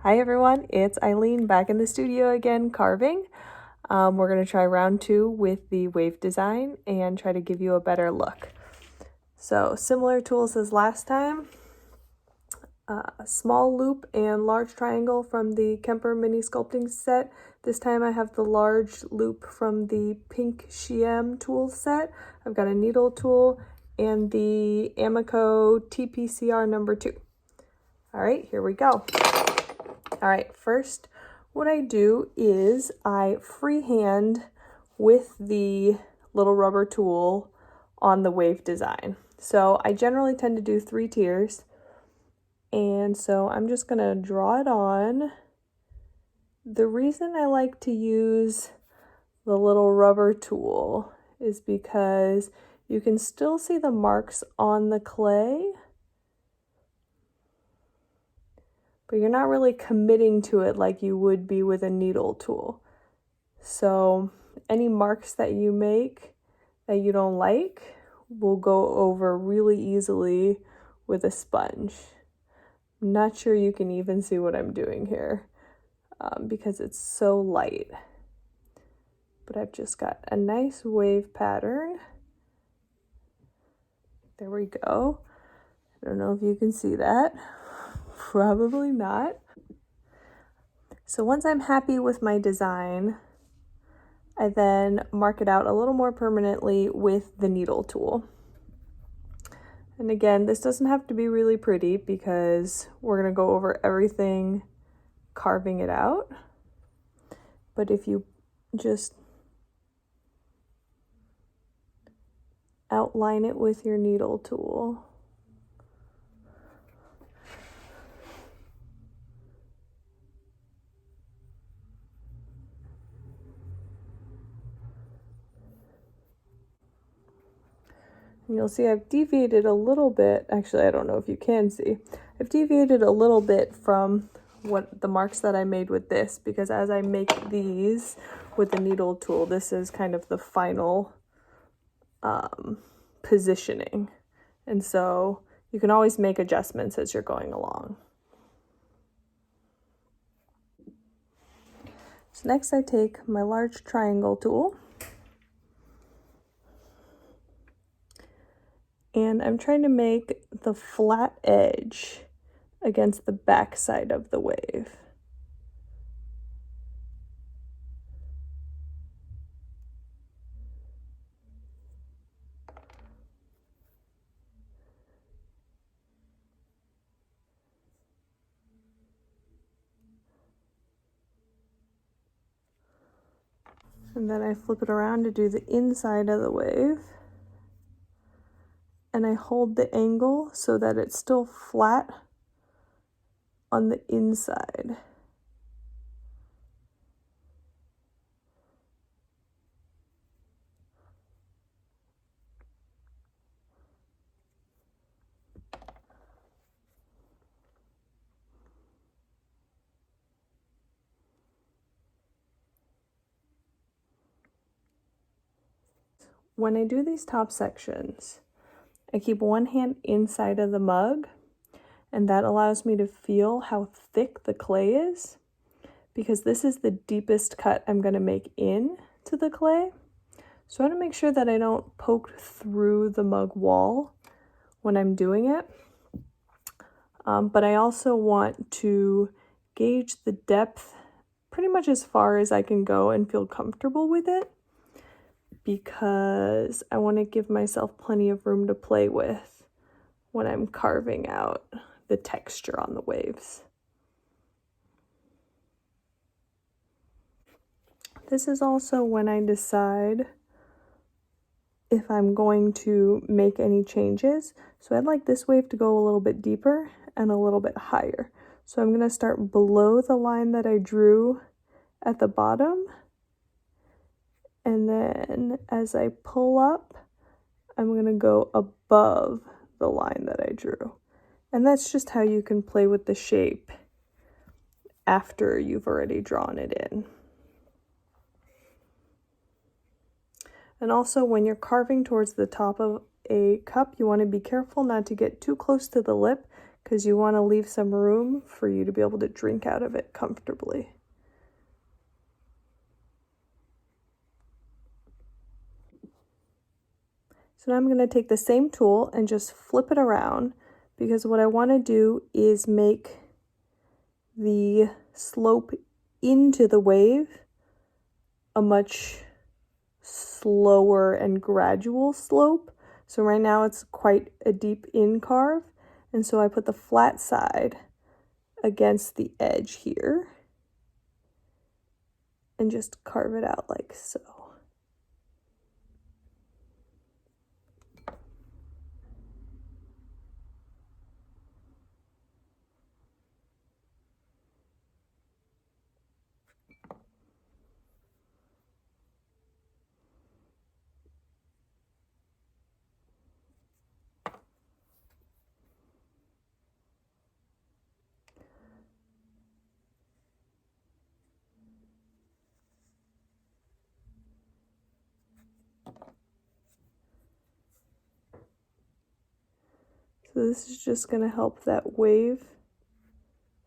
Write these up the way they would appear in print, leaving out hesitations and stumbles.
Hi everyone, it's Eileen back in the studio again carving. We're going to try round 2 with the wave design and try to give you a better look. So similar tools as last time, a small loop and large triangle from the Kemper mini sculpting set. This time I have the large loop from the pink Shiem tool set. I've got a needle tool and the Amico TPCR number 2. All right, here we go. All right, first what I do is I freehand with the little rubber tool on the wave design. So I generally tend to do 3 tiers. And so I'm just gonna draw it on. The reason I like to use the little rubber tool is because you can still see the marks on the clay, but you're not really committing to it like you would be with a needle tool. So any marks that you make that you don't like will go over really easily with a sponge. I'm not sure you can even see what I'm doing here because it's so light. But I've just got a nice wave pattern. There we go. I don't know if you can see that. Probably not. So once I'm happy with my design, I then mark it out a little more permanently with the needle tool. And again, this doesn't have to be really pretty because we're going to go over everything carving it out. But if you just outline it with your needle tool, and you'll see I've deviated a little bit. Actually, I don't know if you can see. I've deviated a little bit from what the marks that I made with this, because as I make these with the needle tool, this is kind of the final positioning. And so you can always make adjustments as you're going along. So next I take my large triangle tool, and I'm trying to make the flat edge against the back side of the wave. And then I flip it around to do the inside of the wave. And I hold the angle so that it's still flat on the inside. When I do these top sections, I keep one hand inside of the mug, and that allows me to feel how thick the clay is, because this is the deepest cut I'm going to make in to the clay. So I want to make sure that I don't poke through the mug wall when I'm doing it. But I also want to gauge the depth pretty much as far as I can go and feel comfortable with it, because I want to give myself plenty of room to play with when I'm carving out the texture on the waves. This is also when I decide if I'm going to make any changes. So I'd like this wave to go a little bit deeper and a little bit higher. So I'm going to start below the line that I drew at the bottom. And then as I pull up, I'm going to go above the line that I drew. And that's just how you can play with the shape after you've already drawn it in. And also when you're carving towards the top of a cup, you want to be careful not to get too close to the lip, because you want to leave some room for you to be able to drink out of it comfortably. So now I'm going to take the same tool and just flip it around, because what I want to do is make the slope into the wave a much slower and gradual slope. So right now it's quite a deep in carve, and so I put the flat side against the edge here and just carve it out like so. So this is just going to help that wave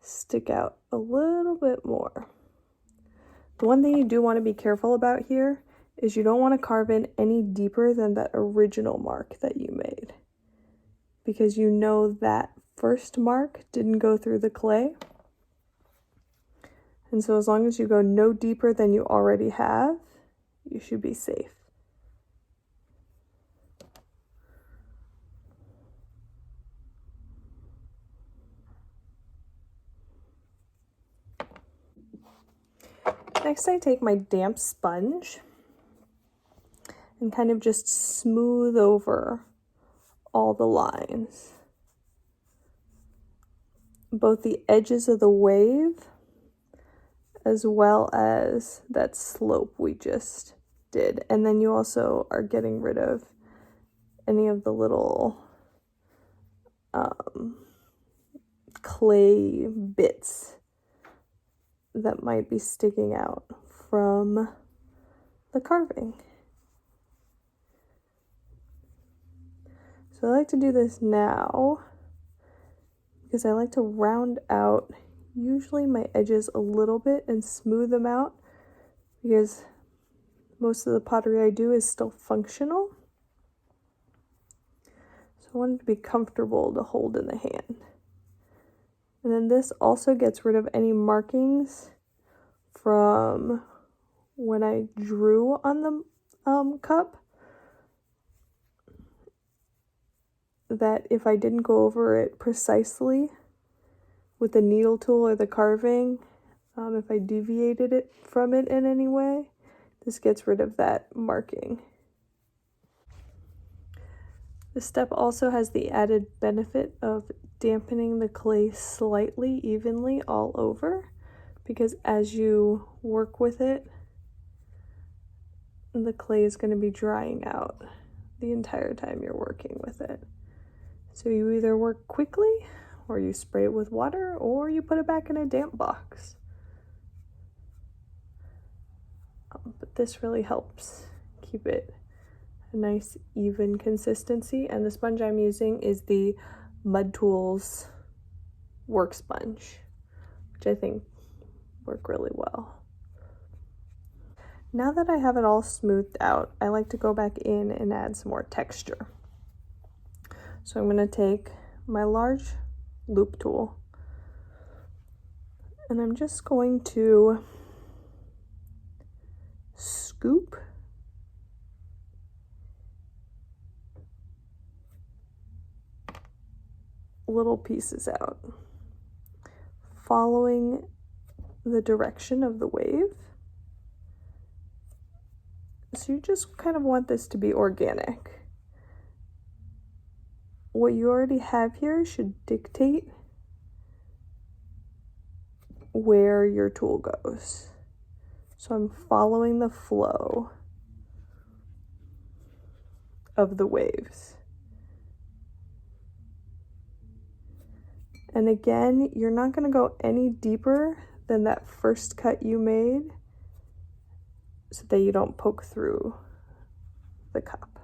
stick out a little bit more. The one thing you do want to be careful about here is you don't want to carve in any deeper than that original mark that you made, because you know that first mark didn't go through the clay. And so as long as you go no deeper than you already have, you should be safe. Next, I take my damp sponge and kind of just smooth over all the lines, both the edges of the wave as well as that slope we just did. And then you also are getting rid of any of the little clay bits that might be sticking out from the carving. So I like to do this now because I like to round out usually my edges a little bit and smooth them out, because most of the pottery I do is still functional. So I want it to be comfortable to hold in the hand. And then this also gets rid of any markings from when I drew on the cup, that if I didn't go over it precisely with the needle tool or the carving, if I deviated it from it in any way, this gets rid of that marking. This step also has the added benefit of dampening the clay slightly evenly all over, because as you work with it, the clay is going to be drying out the entire time you're working with it. So you either work quickly, or you spray it with water, or you put it back in a damp box. But this really helps keep it a nice even consistency. And the sponge I'm using is the Mud Tools work sponge, which I think work really well. Now that I have it all smoothed out, I like to go back in and add some more texture. So I'm going to take my large loop tool, and I'm just going to scoop little pieces out, following the direction of the wave. So you just kind of want this to be organic. What you already have here should dictate where your tool goes. So I'm following the flow of the waves. And again, you're not going to go any deeper than that first cut you made, so that you don't poke through the cup.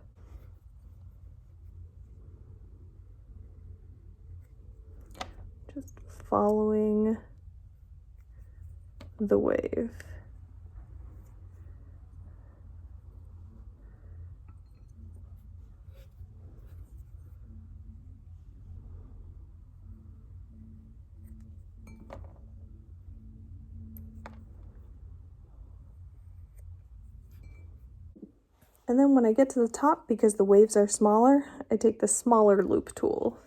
Just following the wave. And then when I get to the top, because the waves are smaller, I take the smaller loop tool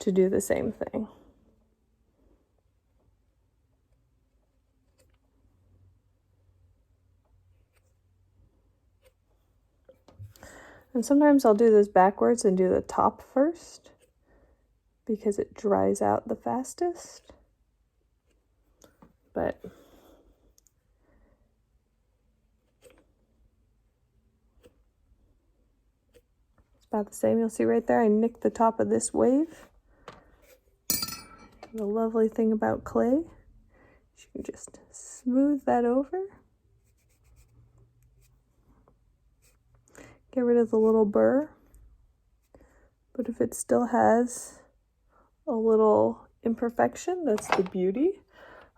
to do the same thing. And sometimes I'll do this backwards and do the top first because it dries out the fastest. But it's about the same. You'll see right there, I nicked the top of this wave. The lovely thing about clay, you can just smooth that over. Get rid of the little burr. But if it still has a little imperfection, that's the beauty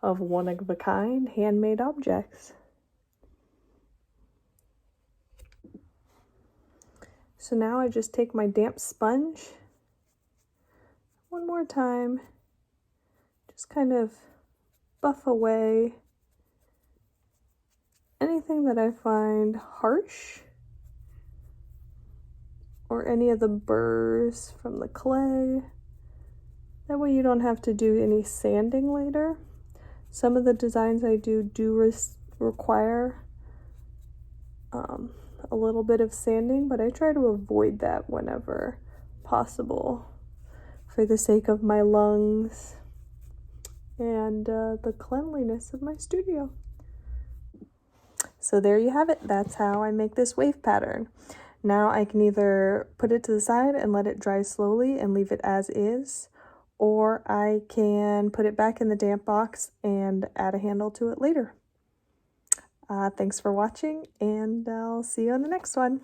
of one-of-a-kind handmade objects. So now I just take my damp sponge one more time, just kind of buff away anything that I find harsh or any of the burrs from the clay. That way you don't have to do any sanding later. Some of the designs I do require a little bit of sanding, but I try to avoid that whenever possible for the sake of my lungs and the cleanliness of my studio. So there you have it. That's how I make this wave pattern. Now I can either put it to the side and let it dry slowly and leave it as is, or I can put it back in the damp box and add a handle to it later. Thanks for watching, and I'll see you on the next one.